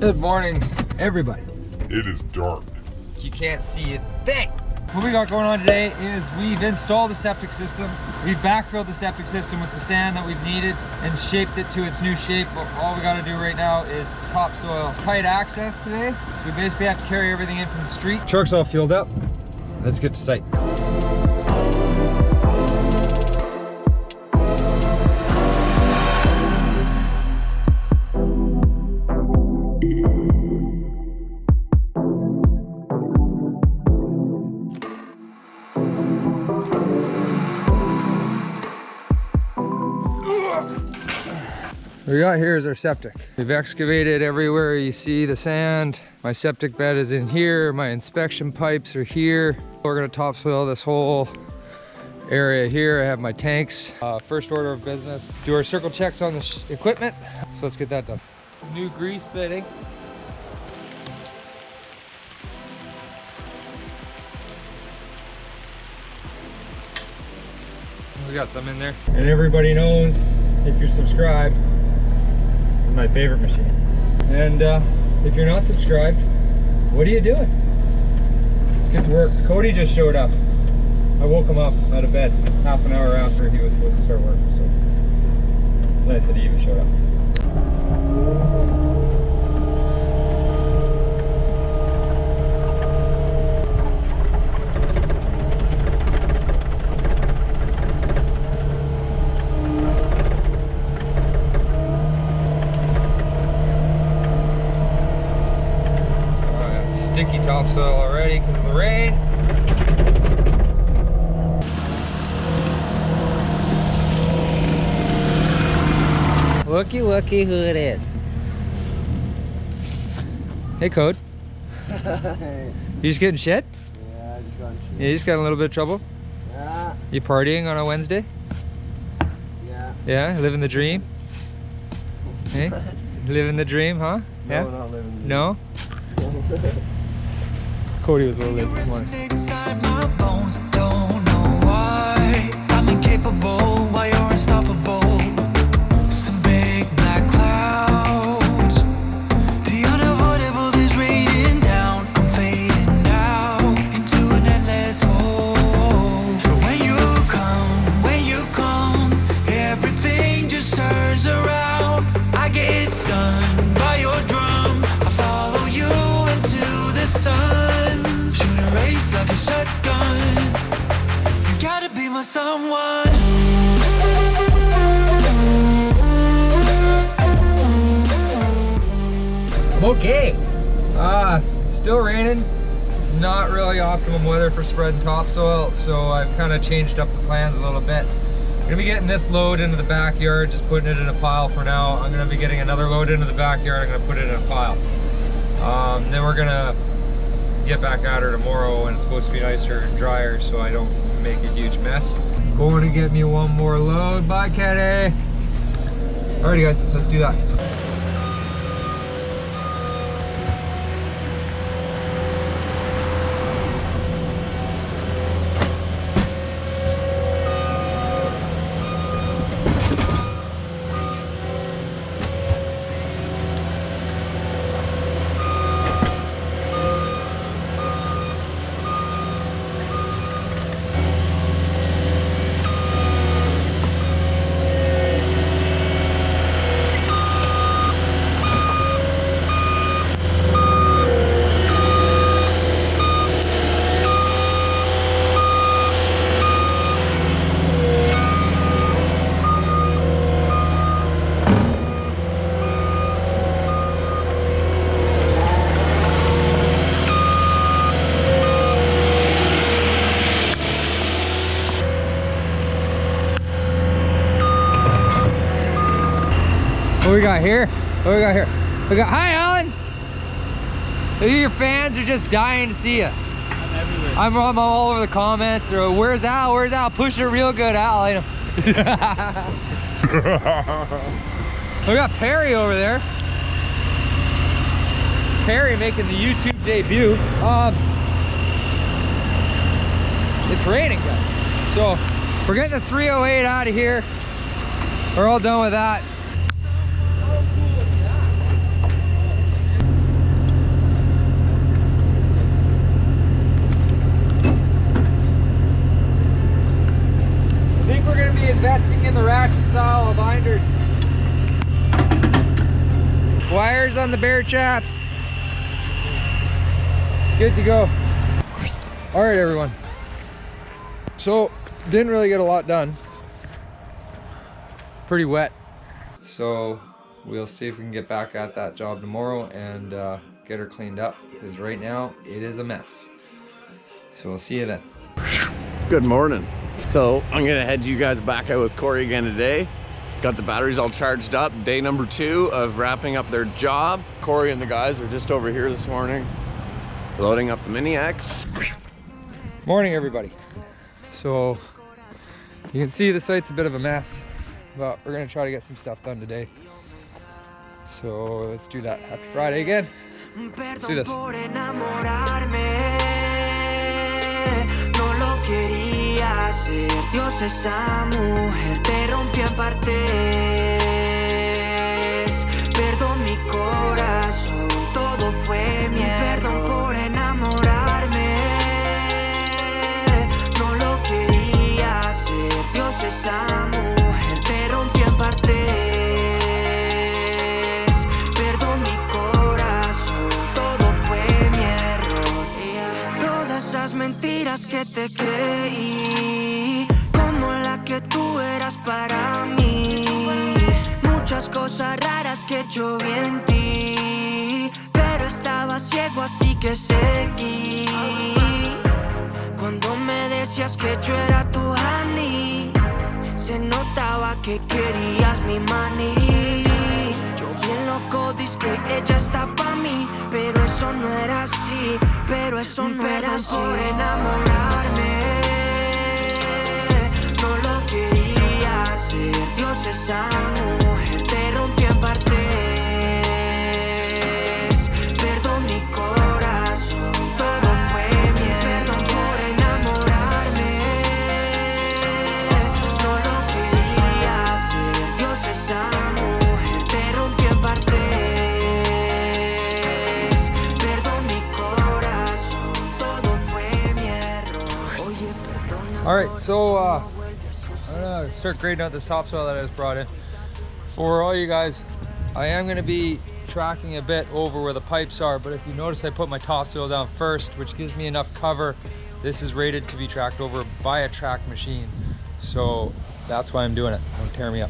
Good morning, everybody. It is dark. You can't see a thing. What we got going on today is we've installed the septic system. We've backfilled the septic system with the sand that we've needed and shaped it to its new shape. But all we got to do right now is topsoil. Tight access today. We basically have to carry everything in from the street. Truck's all fueled up. Let's get to site. What we got here is our septic. We've excavated everywhere you see the sand. My septic bed is in here. My inspection pipes are here. We're gonna topsoil this whole area here. I have my tanks. First order of business, do our circle checks on the equipment. So let's get that done. New grease fitting. We got some in there. And everybody knows, if you're subscribed, this is my favorite machine. And if you're not subscribed, what are you doing? Get to work. Cody just showed up. I woke him up out of bed half an hour after he was supposed to start work, so it's nice that he even showed up. Sticky topsoil already because of the rain. Looky who it is. Hey, Code. You just getting shit? Yeah, I just got shit. Yeah, you just got a little bit of trouble? Yeah. You partying on a Wednesday? Yeah. Yeah, living the dream? Hey? Living the dream, huh? No, Yeah? not living the dream. No? Cody was a little late this morning. Don't know why I'm incapable, why you're unstoppable. Some big black clouds, the unavoidable is raining down. I'm fading now into an endless hole. But when you come, everything just turns around. I get stunned by your drum. I follow you into the sun. Race like a shotgun. You gotta be my someone. I'm okay. Still raining. Not really optimum weather for spreading topsoil, so I've kind of changed up the plans a little bit. I'm gonna be getting this load into the backyard, just putting it in a pile for now. I'm gonna be getting another load into the backyard. I'm gonna put it in a pile. Then we're gonna get back at her tomorrow when it's supposed to be nicer and drier, so I don't make a huge mess. Going to get me one more load. Bye, Kenny. Alrighty, guys, let's do that. What we got here? What we got here? We got, hi Alan! Your fans are just dying to see you. I'm everywhere. I'm all over the comments. They're, where's Al? Where's Al? Push it real good, Al. I know. We got Perry over there. Perry making the YouTube debut. It's raining, guys. So we're getting the 308 out of here. We're all done with that. in the ratchet style binders. Wires on the bear traps. It's good to go. All right, everyone. So, didn't really get a lot done. It's pretty wet. So, we'll see if we can get back at that job tomorrow and get her cleaned up, because right now it is a mess. So we'll see you then. Good morning. So I'm gonna head you guys back out with Cory again today. Got the batteries all charged up. Day number 2 of wrapping up their job. Cory and the guys are just over here this morning, loading up the Mini X. Morning, everybody. So you can see the site's a bit of a mess, but we're gonna try to get some stuff done today. So let's do that. Happy Friday again. Let's do this. No lo quería hacer, Dios, esa mujer te rompió en partes. Perdón mi corazón, todo fue mi error. Perdón por enamorarme. No lo quería hacer, Dios, esa mujer te rompió en partes. Perdón mi corazón, todo fue mi error. Todas esas mentiras que te creí, como la que tú eras para mí. Muchas cosas raras que yo vi en ti, pero estaba ciego así que seguí. Cuando me decías que yo era tu honey, se notaba que querías mi money. Yo bien loco, dice que ella está pa' mí, pero eso no era así, pero eso no era así. Por enamorarme, no lo quería hacer, Dios, esa mujer te rompió en partes. Perdón mi corazón, todo fue mi error. Perdón por enamorarme, no lo quería hacer, Dios, esa mujer te rompió en partes. Perdón mi corazón, todo fue mi error. Oye, perdona. All right, so I'm gonna start grading out this topsoil that I just brought in. For all you guys, I am gonna be tracking a bit over where the pipes are, but if you notice I put my topsoil down first, which gives me enough cover. This is rated to be tracked over by a track machine. So that's why I'm doing it. Don't tear me up.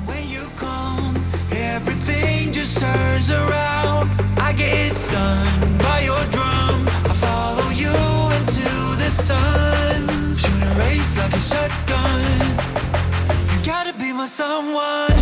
When you come, everything just turns around. I get stunned by your drum. I follow you into the sun. Shoot a race like a shotgun. You gotta be my someone.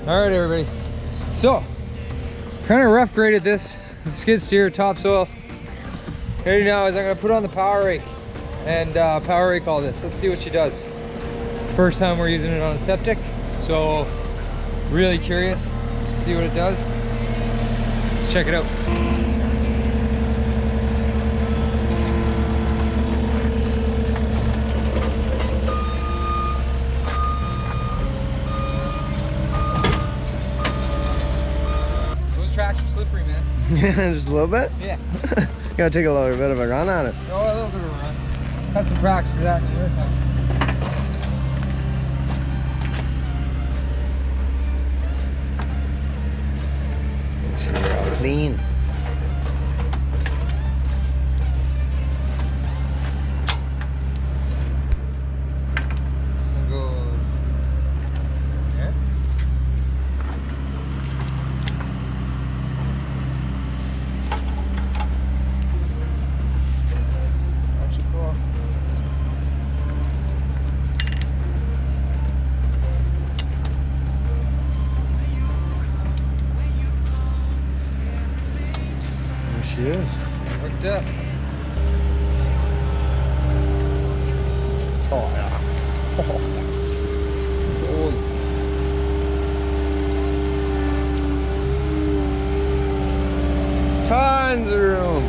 All right, everybody. So, kind of rough graded this skid steer topsoil. Here now is I'm gonna put on the power rake and power rake all this. Let's see what she does. First time we're using it on a septic, so really curious to see what it does. Let's check it out. Tracks are slippery, man. Just a little bit? Yeah. Gotta take a little bit of a run on it. Oh, a little bit of a run. Had some practice of that in the air time. Make sure you're all clean. This one goes there. Actually cool. There she is. Looked up. Oh yeah. Oh. Tons of room.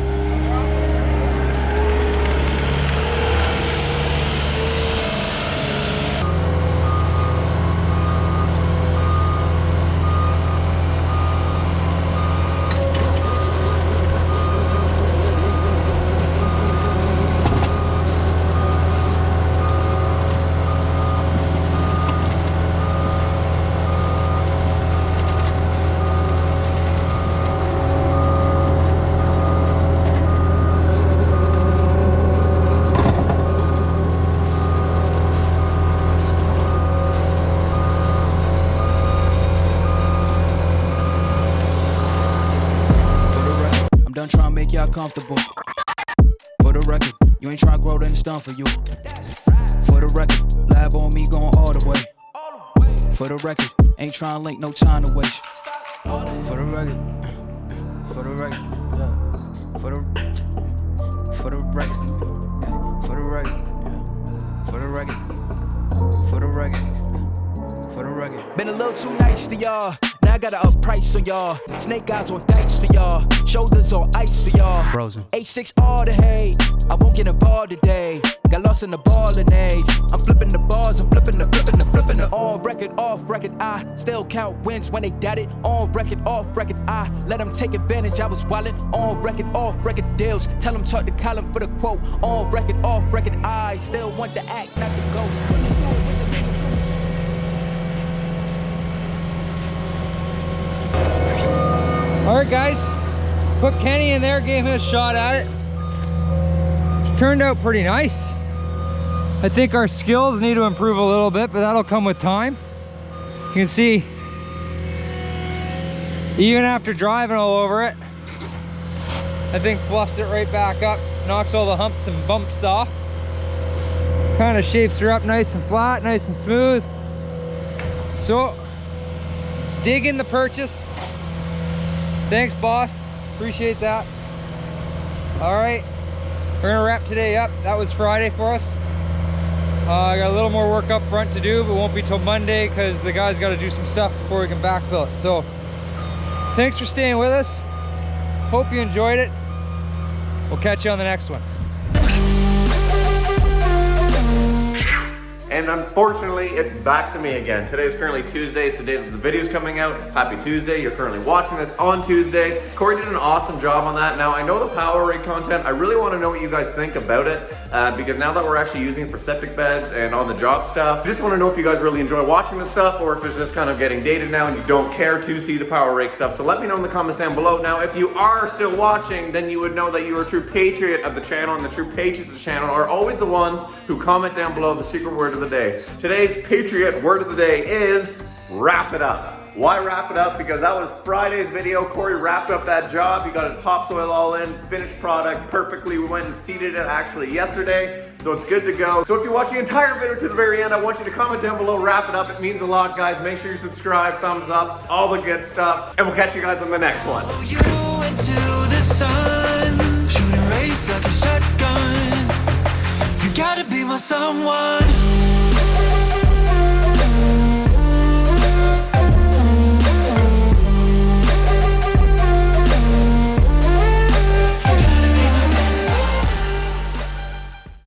Trying to make y'all comfortable. For the record, you ain't trying to grow, then it's done for you. For the record, lab on me going all the way. For the record, ain't trying to link, no time to waste. For the record, for the record, yeah. For the record, for the record, yeah. For the record, for the record, for the record. Been a little too nice to y'all. Now I gotta up price on y'all. Snake eyes on dice for y'all. Shoulders on ice for y'all. Frozen. 8-6 all the hate. I won't get involved today. Got lost in the ball and age. I'm flipping the bars. I'm flipping the. On record, off record. I still count wins when they doubt it. On record, off record. I let them take advantage. I was wildin'. On record, off record deals. Tell them talk to Colin for the quote. On record, off record. I still want to act, not the ghost. All right, guys, put Kenny in there, gave him a shot at it. Turned out pretty nice. I think our skills need to improve a little bit, but that'll come with time. You can see, even after driving all over it, I think fluffs it right back up, knocks all the humps and bumps off. Kind of shapes her up nice and flat, nice and smooth. So, dig in the purchase. Thanks, boss. Appreciate that. All right, we're gonna wrap today up. That was Friday for us. I got a little more work up front to do, but won't be till Monday because the guys got to do some stuff before we can backfill it. So, thanks for staying with us. Hope you enjoyed it. We'll catch you on the next one. And unfortunately, it's back to me again. Today is currently Tuesday. It's the day that the video's coming out. Happy Tuesday. You're currently watching this on Tuesday. Cory did an awesome job on that. Now, I know the power rig content. I really want to know what you guys think about it because now that we're actually using it for septic beds and on the job stuff, I just want to know if you guys really enjoy watching this stuff or if it's just kind of getting dated now and you don't care to see the power rig stuff. So let me know in the comments down below. Now, if you are still watching, then you would know that you are a true patriot of the channel, and the true patriots of the channel are always the ones who comment down below the secret word of the day. Today's Patriot word of the day is wrap it up. Why wrap it up? Because that was Friday's video. Cory wrapped up that job. He got a topsoil all in, finished product perfectly. We went and seeded it actually yesterday, so it's good to go. So if you watch the entire video to the very end, I want you to comment down below, wrap it up. It means a lot, guys. Make sure you subscribe, thumbs up, all the good stuff, and we'll catch you guys on the next one. You into the sun, shooting rays like a shotgun. You gotta be my someone.